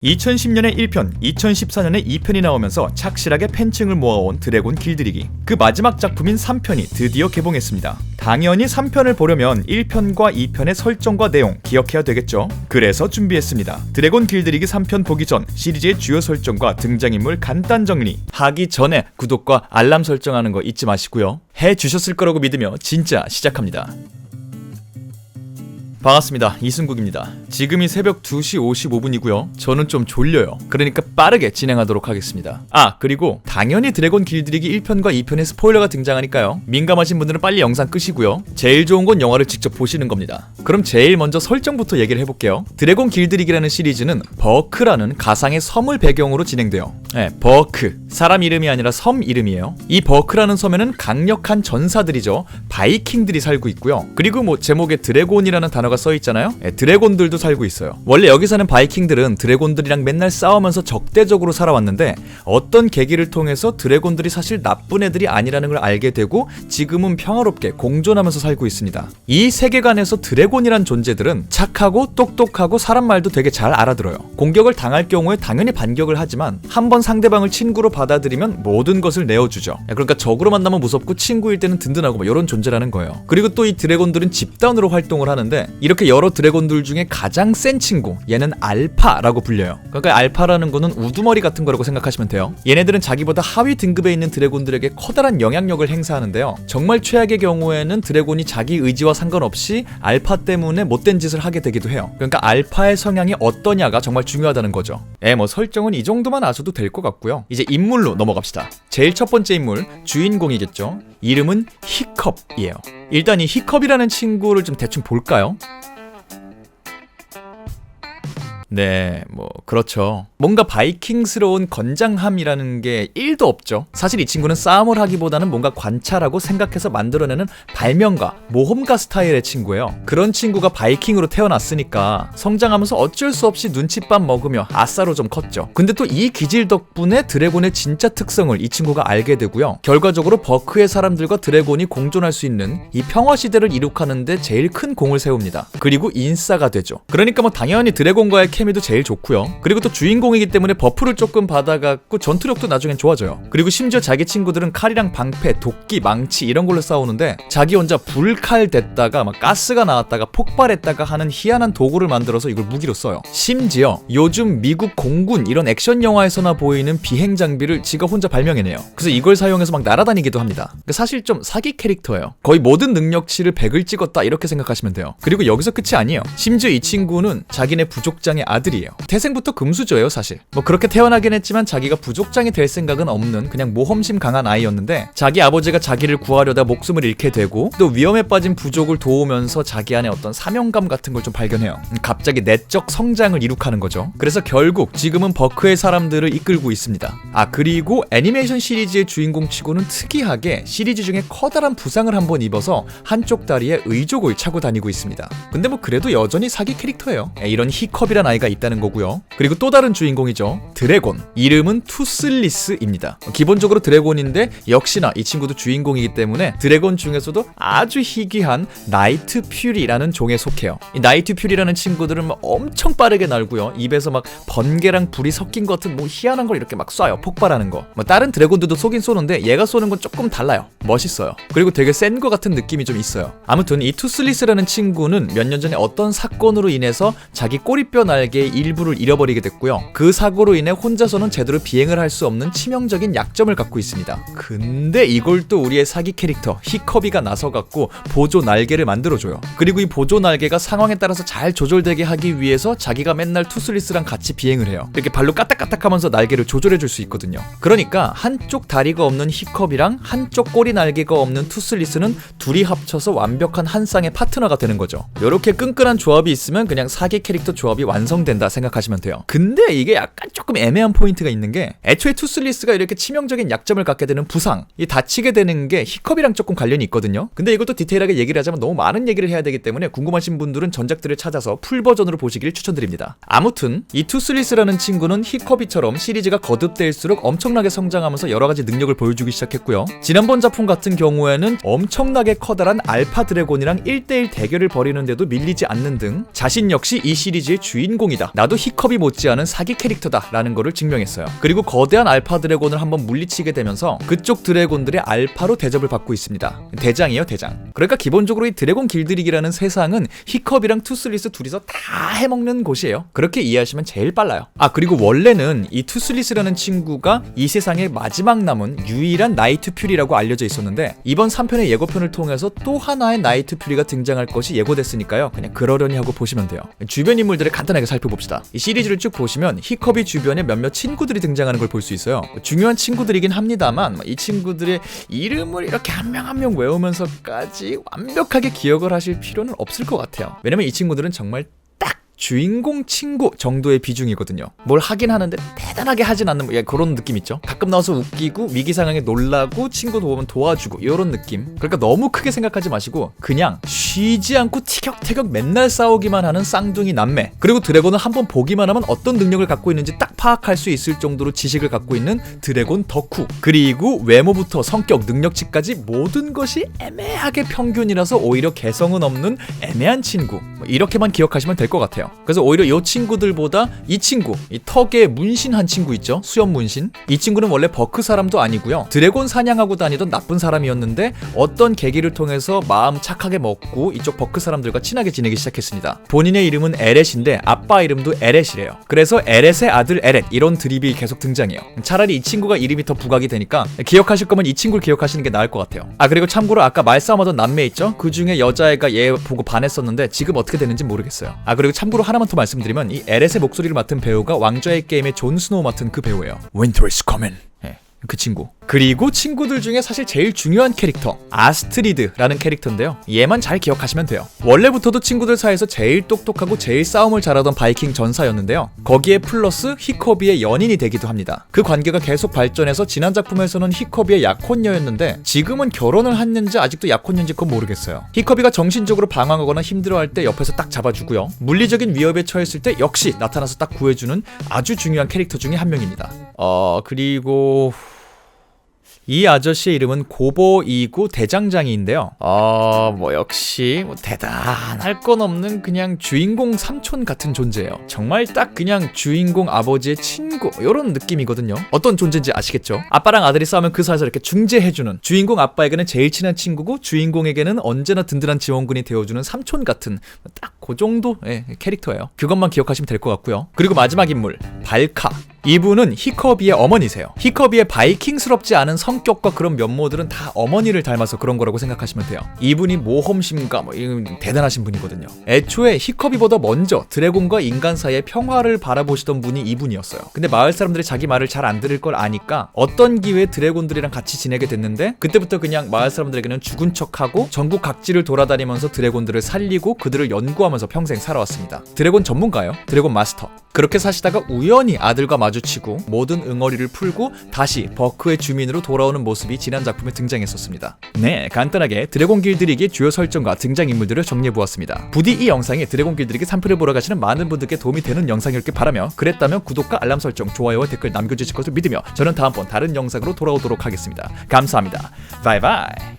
2010년에 1편, 2014년에 2편이 나오면서 착실하게 팬층을 모아온 드래곤 길들이기. 그 마지막 작품인 3편이 드디어 개봉했습니다. 당연히 3편을 보려면 1편과 2편의 설정과 내용 기억해야 되겠죠? 그래서 준비했습니다. 드래곤 길들이기 3편 보기 전 시리즈의 주요 설정과 등장인물 간단 정리 하기 전에 구독과 알람 설정하는 거 잊지 마시고요. 해주셨을 거라고 믿으며 진짜 시작합니다. 반갑습니다. 이승국입니다. 지금이 새벽 2시 55분이고요. 저는 좀 졸려요. 그러니까 빠르게 진행하도록 하겠습니다. 그리고 당연히 드래곤 길들이기 1편과 2편에 스포일러가 등장하니까요. 민감하신 분들은 빨리 영상 끄시고요. 제일 좋은 건 영화를 직접 보시는 겁니다. 그럼 제일 먼저 설정부터 얘기를 해볼게요. 드래곤 길들이기라는 시리즈는 버크라는 가상의 섬을 배경으로 진행돼요. 버크. 사람 이름이 아니라 섬 이름이에요. 이 버크라는 섬에는 강력한 전사들이죠. 바이킹들이 살고 있고요. 그리고 제목에 드래곤이라는 단어가 써있잖아요. 드래곤들도 살고 있어요. 원래 여기 사는 바이킹들은 드래곤들이랑 맨날 싸우면서 적대적으로 살아왔는데 어떤 계기를 통해서 드래곤들이 사실 나쁜 애들이 아니라는 걸 알게 되고 지금은 평화롭게 공존하면서 살고 있습니다. 이 세계관에서 드래곤이란 존재들은 착하고 똑똑하고 사람 말도 되게 잘 알아들어요. 공격을 당할 경우에 당연히 반격을 하지만 한번 상대방을 친구로 받아들이면 모든 것을 내어주죠. 그러니까 적으로 만나면 무섭고 친구일 때는 든든하고 이런 존재라는 거예요. 그리고 또 이 드래곤들은 집단으로 활동을 하는데 이렇게 여러 드래곤들 중에 가장 센 친구, 얘는 알파라고 불려요. 그러니까 알파라는 거는 우두머리 같은 거라고 생각하시면 돼요. 얘네들은 자기보다 하위 등급에 있는 드래곤들에게 커다란 영향력을 행사하는데요. 정말 최악의 경우에는 드래곤이 자기 의지와 상관없이 알파 때문에 못된 짓을 하게 되기도 해요. 그러니까 알파의 성향이 어떠냐가 정말 중요하다는 거죠. 설정은 이 정도만 아셔도 될 것 같고요. 이제 인물로 넘어갑시다. 제일 첫 번째 인물, 주인공이겠죠. 이름은 히컵이에요. 일단 이 히컵이라는 친구를 좀 대충 볼까요? 그렇죠. 뭔가 바이킹스러운 건장함이라는 게 1도 없죠. 사실 이 친구는 싸움을 하기보다는 뭔가 관찰하고 생각해서 만들어내는 발명가, 모험가 스타일의 친구예요. 그런 친구가 바이킹으로 태어났으니까 성장하면서 어쩔 수 없이 눈칫밥 먹으며 아싸로 좀 컸죠. 근데 또 이 기질 덕분에 드래곤의 진짜 특성을 이 친구가 알게 되고요. 결과적으로 버크의 사람들과 드래곤이 공존할 수 있는 이 평화시대를 이룩하는데 제일 큰 공을 세웁니다. 그리고 인싸가 되죠. 그러니까 당연히 드래곤과의 케미도 제일 좋고요. 그리고 또 주인공이기 때문에 버프를 조금 받아갖고 전투력도 나중엔 좋아져요. 그리고 심지어 자기 친구들은 칼이랑 방패, 도끼, 망치 이런 걸로 싸우는데 자기 혼자 불칼 됐다가 가스가 나왔다가 폭발했다가 하는 희한한 도구를 만들어서 이걸 무기로 써요. 심지어 요즘 미국 공군 이런 액션 영화에서나 보이는 비행 장비를 지가 혼자 발명해내요. 그래서 이걸 사용해서 날아다니기도 합니다. 사실 좀 사기 캐릭터예요. 거의 모든 능력치를 100을 찍었다 이렇게 생각하시면 돼요. 그리고 여기서 끝이 아니에요. 심지어 이 친구는 자기네 부족장의 아들이에요. 태생부터 금수저예요 사실. 그렇게 태어나긴 했지만 자기가 부족장이 될 생각은 없는 그냥 모험심 강한 아이였는데 자기 아버지가 자기를 구하려다 목숨을 잃게 되고 또 위험에 빠진 부족을 도우면서 자기 안에 어떤 사명감 같은 걸 좀 발견해요. 갑자기 내적 성장을 이룩하는 거죠. 그래서 결국 지금은 버크의 사람들을 이끌고 있습니다. 그리고 애니메이션 시리즈의 주인공치고는 특이하게 시리즈 중에 커다란 부상을 한번 입어서 한쪽 다리에 의족을 차고 다니고 있습니다. 근데 그래도 여전히 사기 캐릭터예요. 이런 히컵이란 아이가 있다는 거고요. 그리고 또 다른 주인공이죠. 드래곤. 이름은 투슬리스입니다. 기본적으로 드래곤인데 역시나 이 친구도 주인공이기 때문에 드래곤 중에서도 아주 희귀한 나이트 퓨리라는 종에 속해요. 이 나이트 퓨리라는 친구들은 엄청 빠르게 날고요. 입에서 번개랑 불이 섞인 것 같은 희한한 걸 이렇게 쏴요. 폭발하는 거. 다른 드래곤들도 쏘긴 쏘는데 얘가 쏘는 건 조금 달라요. 멋있어요. 그리고 되게 센 것 같은 느낌이 좀 있어요. 아무튼 이 투슬리스라는 친구는 몇 년 전에 어떤 사건으로 인해서 자기 꼬리뼈 날개의 일부를 잃어버리게 됐고요. 그 사고로 인해 혼자서는 제대로 비행을 할 수 없는 치명적인 약점을 갖고 있습니다. 근데 이걸 또 우리의 사기 캐릭터 히컵이가 나서갖고 보조 날개를 만들어줘요. 그리고 이 보조 날개가 상황에 따라서 잘 조절되게 하기 위해서 자기가 맨날 투슬리스랑 같이 비행을 해요. 이렇게 발로 까딱까딱하면서 날개를 조절해줄 수 있거든요. 그러니까 한쪽 다리가 없는 히컵이랑 한쪽 꼬리 날개가 없는 투슬리스는 둘이 합쳐서 완벽한 한 쌍의 파트너가 되는 거죠. 이렇게 끈끈한 조합이 있으면 그냥 사기 캐릭터 조합이 완성된다 생각하시면 돼요. 근데 이게 약간 조금 애매한 포인트가 있는 게 애초에 투슬리스가 이렇게 치명적인 약점을 갖게 되는 부상, 이 다치게 되는 게 히컵이랑 조금 관련이 있거든요. 근데 이것도 디테일하게 얘기를 하자면 너무 많은 얘기를 해야 되기 때문에 궁금하신 분들은 전작들을 찾아서 풀 버전으로 보시길 추천드립니다. 아무튼 이 투슬리스라는 친구는 히컵이처럼 시리즈가 거듭될수록 엄청나게 성장하면서 여러가지 능력을 보여주기 시작했고요. 지난번 작품 같은 경우에는 엄청나게 커다란 알파 드래곤이랑 1대1 대결을 벌이는데도 밀리지 않는 등 자신 역시 이 시리즈의 주인공이 주인공이다. 나도 히컵이 못지않은 사기 캐릭터다 라는 거를 증명했어요. 그리고 거대한 알파 드래곤을 한번 물리치게 되면서 그쪽 드래곤들의 알파로 대접을 받고 있습니다. 대장이에요, 대장. 그러니까 기본적으로 이 드래곤 길들이기라는 세상은 히컵이랑 투슬리스 둘이서 다 해먹는 곳이에요. 그렇게 이해하시면 제일 빨라요. 그리고 원래는 이 투슬리스라는 친구가 이 세상의 마지막 남은 유일한 나이트 퓨리라고 알려져 있었는데 이번 3편의 예고편을 통해서 또 하나의 나이트 퓨리가 등장할 것이 예고됐으니까요. 그냥 그러려니 하고 보시면 돼요. 주변 인물들을 간단하게 살펴봅시다. 이 시리즈를 쭉 보시면 히컵이 주변에 몇몇 친구들이 등장하는 걸 볼 수 있어요. 중요한 친구들이긴 합니다만 이 친구들의 이름을 이렇게 한 명 한 명 외우면서까지 완벽하게 기억을 하실 필요는 없을 것 같아요. 왜냐면 이 친구들은 정말 주인공 친구 정도의 비중이거든요. 뭘 하긴 하는데 대단하게 하진 않는 그런 느낌 있죠. 가끔 나와서 웃기고 위기 상황에 놀라고 친구 도우면 도와주고 이런 느낌. 그러니까 너무 크게 생각하지 마시고 그냥 쉬지 않고 티격태격 맨날 싸우기만 하는 쌍둥이 남매. 그리고 드래곤은 한번 보기만 하면 어떤 능력을 갖고 있는지 딱 파악할 수 있을 정도로 지식을 갖고 있는 드래곤 덕후. 그리고 외모부터 성격, 능력치까지 모든 것이 애매하게 평균이라서 오히려 개성은 없는 애매한 친구. 이렇게만 기억하시면 될 것 같아요. 그래서 오히려 이 친구들보다 이 친구, 이 턱에 문신한 친구 있죠? 수염 문신. 이 친구는 원래 버크 사람도 아니고요. 드래곤 사냥하고 다니던 나쁜 사람이었는데 어떤 계기를 통해서 마음 착하게 먹고 이쪽 버크 사람들과 친하게 지내기 시작했습니다. 본인의 이름은 에렛인데 아빠 이름도 에렛이래요. 그래서 에렛의 아들 에렛 이런 드립이 계속 등장해요. 차라리 이 친구가 이름이 더 부각이 되니까 기억하실 거면 이 친구를 기억하시는 게 나을 것 같아요. 그리고 참고로 아까 말싸움하던 남매 있죠? 그 중에 여자애가 얘 보고 반했었는데 지금 어떻게 되는지 모르겠어요. 그리고 참고로 하나만 더 말씀드리면 이 에렛의 목소리를 맡은 배우가 왕좌의 게임의 존 스노우 맡은 그 배우예요. Winter is coming. 그 친구. 그리고 친구들 중에 사실 제일 중요한 캐릭터 아스트리드라는 캐릭터인데요. 얘만 잘 기억하시면 돼요. 원래부터도 친구들 사이에서 제일 똑똑하고 제일 싸움을 잘하던 바이킹 전사였는데요. 거기에 플러스 히커비의 연인이 되기도 합니다. 그 관계가 계속 발전해서 지난 작품에서는 히커비의 약혼녀였는데 지금은 결혼을 했는지 아직도 약혼녀인지 그건 모르겠어요. 히커비가 정신적으로 방황하거나 힘들어할 때 옆에서 딱 잡아주고요. 물리적인 위협에 처했을 때 역시 나타나서 딱 구해주는 아주 중요한 캐릭터 중에 한 명입니다. 그리고 이 아저씨의 이름은 고보이구 대장장이인데요. 역시 대단할 건 없는 그냥 주인공 삼촌 같은 존재예요. 정말 딱 그냥 주인공 아버지의 친구 이런 느낌이거든요. 어떤 존재인지 아시겠죠? 아빠랑 아들이 싸우면 그 사이에서 이렇게 중재해주는 주인공 아빠에게는 제일 친한 친구고 주인공에게는 언제나 든든한 지원군이 되어주는 삼촌 같은 딱 그 정도의 캐릭터예요. 그것만 기억하시면 될 것 같고요. 그리고 마지막 인물 발카. 이분은 히커비의 어머니세요. 히커비의 바이킹스럽지 않은 성격과 그런 면모들은 다 어머니를 닮아서 그런 거라고 생각하시면 돼요. 이분이 모험심가 대단하신 분이거든요. 애초에 히커비보다 먼저 드래곤과 인간 사이의 평화를 바라보시던 분이 이분이었어요. 근데 마을 사람들이 자기 말을 잘 안 들을 걸 아니까 어떤 기회에 드래곤들이랑 같이 지내게 됐는데 그때부터 그냥 마을 사람들에게는 죽은 척하고 전국 각지를 돌아다니면서 드래곤들을 살리고 그들을 연구하면서 평생 살아왔습니다. 드래곤 전문가예요. 드래곤 마스터. 그렇게 사시다가 우연히 아들과 마주치고 모든 응어리를 풀고 다시 버크의 주민으로 돌아오는 모습이 지난 작품에 등장했었습니다. 네, 간단하게 드래곤 길들이기의 주요 설정과 등장인물들을 정리해보았습니다. 부디 이 영상이 드래곤 길들이기 3편을 보러 가시는 많은 분들께 도움이 되는 영상이었길 바라며 그랬다면 구독과 알람 설정, 좋아요와 댓글 남겨주실 것을 믿으며 저는 다음번 다른 영상으로 돌아오도록 하겠습니다. 감사합니다. 바이바이.